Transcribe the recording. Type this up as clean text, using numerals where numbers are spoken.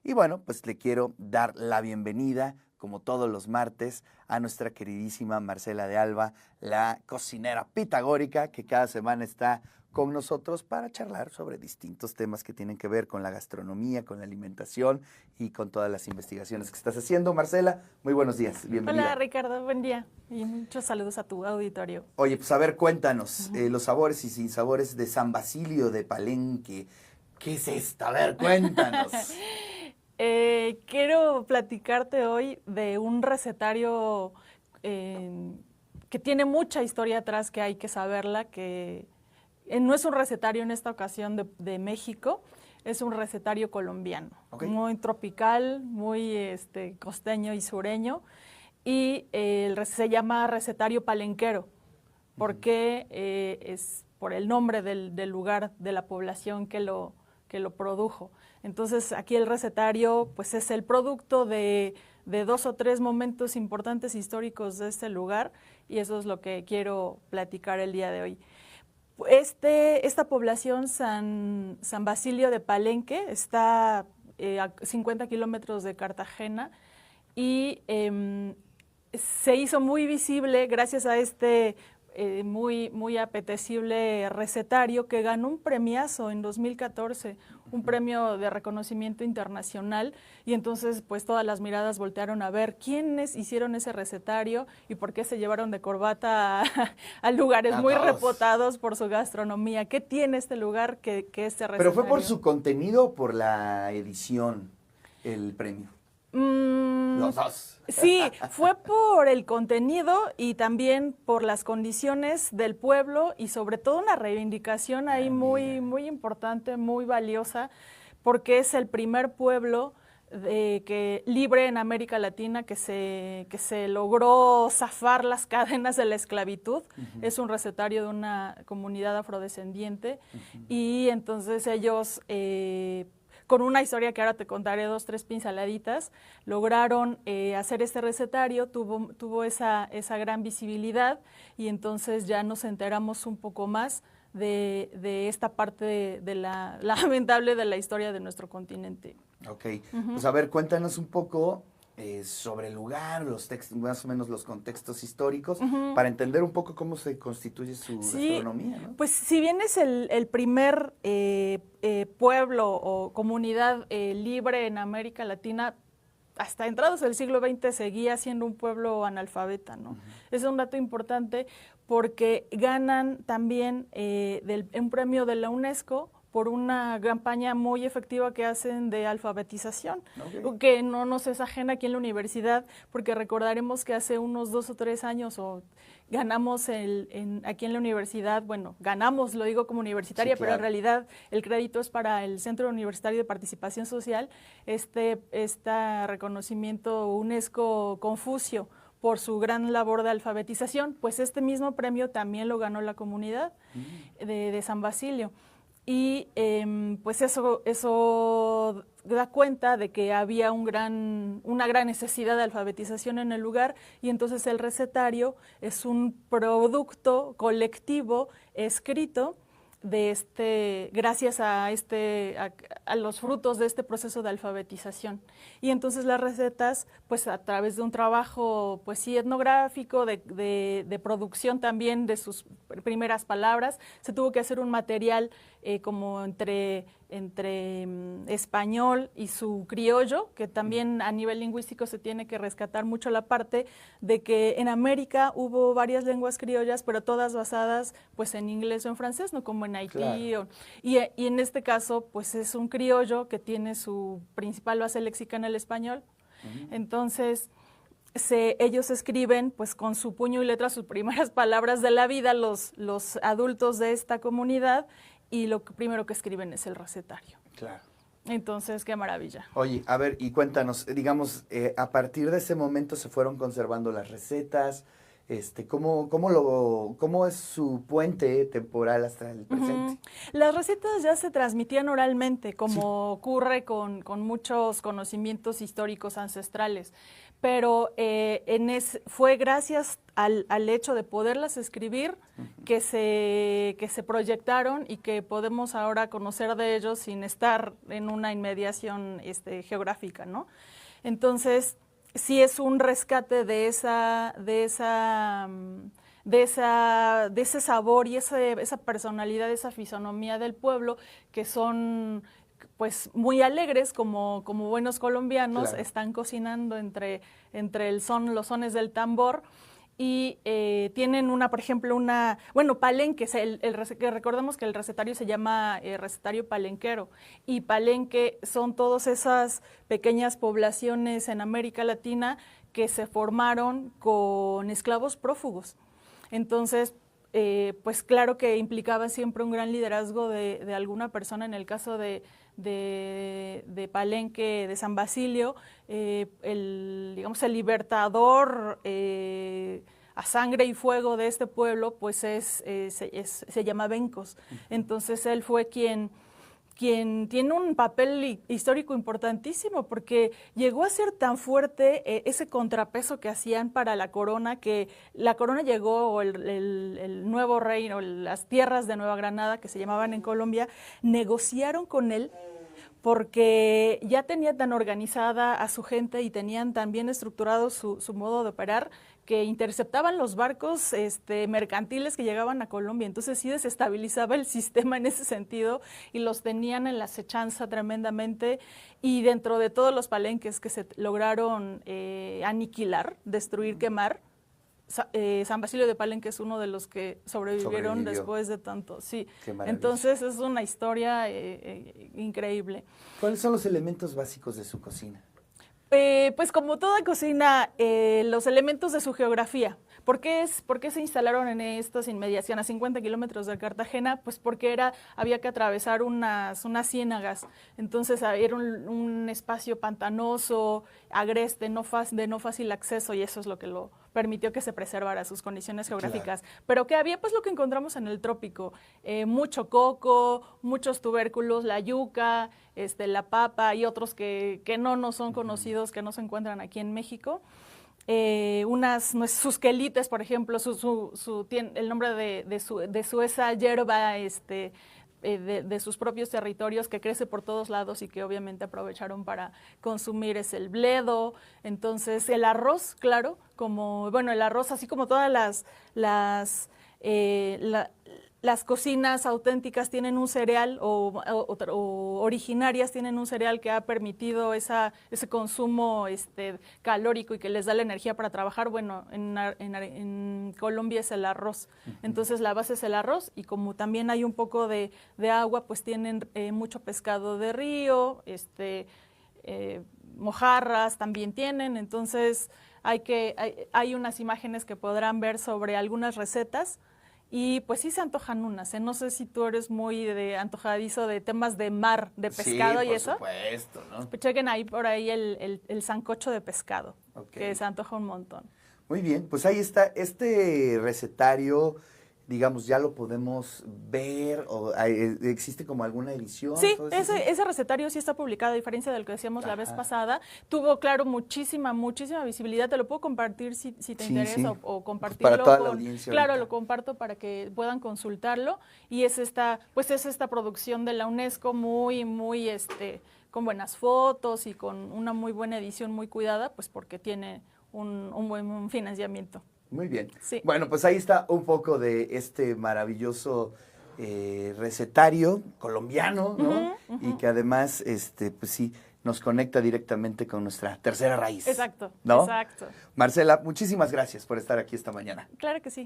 Y bueno, pues le quiero dar la bienvenida, como todos los martes, a nuestra queridísima Marcela de Alba, la cocinera pitagórica que cada semana está con nosotros para charlar sobre distintos temas que tienen que ver con la gastronomía, con la alimentación y con todas las investigaciones que estás haciendo. Marcela, muy buenos días, bienvenida. Hola Ricardo, buen día y muchos saludos a tu auditorio. Oye, pues a ver, cuéntanos los sabores y sinsabores de San Basilio de Palenque. ¿Qué es esto? A ver, cuéntanos. Quiero platicarte hoy de un recetario que tiene mucha historia atrás, que hay que saberla, que no es un recetario en esta ocasión de México, es un recetario colombiano, muy tropical, muy costeño y sureño, y se llama recetario palenquero, porque es por el nombre del lugar, de la población que lo produjo. Entonces aquí el recetario pues es el producto de 2 o 3 momentos importantes históricos de este lugar, y eso es lo que quiero platicar el día de hoy. Esta población San Basilio de Palenque está a 50 kilómetros de Cartagena, y se hizo muy visible gracias a este muy apetecible recetario que ganó un premiazo en 2014, un premio de reconocimiento internacional, y entonces pues todas las miradas voltearon a ver quiénes hicieron ese recetario y por qué se llevaron de corbata a lugares muy reputados por su gastronomía. ¿Qué tiene este lugar que este recetario? ¿Pero fue por su contenido o por la edición el premio? Los dos. Sí, fue por el contenido y también por las condiciones del pueblo, y sobre todo una reivindicación ahí muy importante, muy valiosa, porque es el primer pueblo libre en América Latina que se logró zafar las cadenas de la esclavitud. Es un recetario de una comunidad afrodescendiente, y entonces ellos con una historia que ahora te contaré 2, 3 pinceladitas, lograron hacer este recetario, tuvo esa gran visibilidad, y entonces ya nos enteramos un poco más de esta parte de la lamentable de la historia de nuestro continente. Ok, pues a ver, cuéntanos un poco sobre el lugar, más o menos los contextos históricos, para entender un poco cómo se constituye su gastronomía, ¿no? Pues si bien es el primer pueblo o comunidad libre en América Latina, hasta entrados del siglo XX seguía siendo un pueblo analfabeta, ¿no? Es un dato importante porque ganan también un premio de la UNESCO por una campaña muy efectiva que hacen de alfabetización, que no nos es ajena aquí en la universidad, porque recordaremos que hace unos 2 o 3 años ganamos aquí en la universidad, bueno, ganamos, lo digo como universitaria, sí, claro, pero en realidad el crédito es para el Centro Universitario de Participación Social, este reconocimiento UNESCO Confucio por su gran labor de alfabetización. Pues este mismo premio también lo ganó la comunidad de San Basilio. Y pues eso da cuenta de que había una gran necesidad de alfabetización en el lugar, y entonces el recetario es un producto colectivo escrito gracias a los frutos de este proceso de alfabetización. Y entonces las recetas, pues a través de un trabajo, pues sí, etnográfico, de producción también de sus primeras palabras, se tuvo que hacer un material como entre español y su criollo, que también a nivel lingüístico se tiene que rescatar mucho la parte de que en América hubo varias lenguas criollas, pero todas basadas pues en inglés o en francés, no como en Haití. Claro. Y en este caso pues es un criollo que tiene su principal base léxica en el español. Entonces ellos escriben pues con su puño y letra sus primeras palabras de la vida, los adultos de esta comunidad, y lo primero que escriben es el recetario. Claro. Entonces, qué maravilla. Oye, a ver, y cuéntanos, digamos, a partir de ese momento se fueron conservando las recetas, ¿Cómo es su puente temporal hasta el presente? Las recetas ya se transmitían oralmente, como ocurre con muchos conocimientos históricos ancestrales, pero fue gracias al hecho de poderlas escribir que se proyectaron y que podemos ahora conocer de ellos sin estar en una inmediación geográfica, ¿no? Entonces, sí es un rescate de ese sabor y esa personalidad, esa fisonomía del pueblo, que son pues muy alegres como buenos colombianos. Claro. Están cocinando entre los sones del tambor. Y tienen por ejemplo, palenque, recordemos que el recetario se llama recetario palenquero, y palenque son todas esas pequeñas poblaciones en América Latina que se formaron con esclavos prófugos. Entonces, pues claro que implicaba siempre un gran liderazgo de alguna persona. En el caso de Palenque, de San Basilio, el libertador a sangre y fuego de este pueblo, pues se llama Bencos. Entonces él fue quien tiene un papel histórico importantísimo, porque llegó a ser tan fuerte ese contrapeso que hacían para la corona, que la corona llegó, o el nuevo reino, las tierras de Nueva Granada, que se llamaban en Colombia, negociaron con él porque ya tenía tan organizada a su gente y tenían tan bien estructurado su modo de operar, que interceptaban los barcos mercantiles que llegaban a Colombia. Entonces sí desestabilizaba el sistema en ese sentido, y los tenían en la acechanza tremendamente. Y dentro de todos los palenques que se lograron aniquilar, destruir, quemar, San Basilio de Palenque es uno de los que sobrevivió después de tanto. Sí. Entonces es una historia increíble. ¿Cuáles son los elementos básicos de su cocina? Pues como toda cocina, los elementos de su geografía. ¿Por qué se instalaron en estas inmediaciones, a 50 kilómetros de Cartagena? Pues porque había que atravesar unas ciénagas. Entonces era un espacio pantanoso, agreste, de no fácil acceso, y eso es lo que lo permitió que se preservara sus condiciones geográficas. Claro. Pero que había pues lo que encontramos en el trópico, mucho coco, muchos tubérculos, la yuca, la papa y otros que no son conocidos, que no se encuentran aquí en México. Sus quelites, por ejemplo, el nombre de esa hierba de sus propios territorios, que crece por todos lados y que obviamente aprovecharon para consumir, es el bledo. Entonces el arroz, claro, el arroz, así como todas las cocinas auténticas tienen un cereal, o originarias tienen un cereal que ha permitido ese consumo calórico y que les da la energía para trabajar. Bueno, en Colombia es el arroz. Entonces la base es el arroz, y como también hay un poco de agua, pues tienen mucho pescado de río, mojarras también tienen. Entonces hay unas imágenes que podrán ver sobre algunas recetas. Y pues sí se antojan unas, ¿eh? No sé si tú eres muy antojadizo de temas de mar, de pescado, y eso. Sí, por supuesto, ¿no? Pues chequen por ahí el sancocho de pescado, que se antoja un montón. Muy bien, pues ahí está este recetario, digamos, ya lo podemos ver, o existe como alguna edición. Sí, ese recetario sí está publicado, a diferencia del que decíamos la vez pasada. Tuvo, claro, muchísima visibilidad. Te lo puedo compartir si te interesa, o compartirlo. Para toda la audiencia. Claro, lo comparto para que puedan consultarlo. Y es esta producción de la UNESCO muy con buenas fotos y con una muy buena edición, muy cuidada, pues porque tiene un buen financiamiento. Muy bien. Sí. Bueno, pues ahí está un poco de este maravilloso recetario colombiano, ¿no? Y que además, pues sí, nos conecta directamente con nuestra tercera raíz. Exacto, ¿no? exacto. Marcela, muchísimas gracias por estar aquí esta mañana. Claro que sí.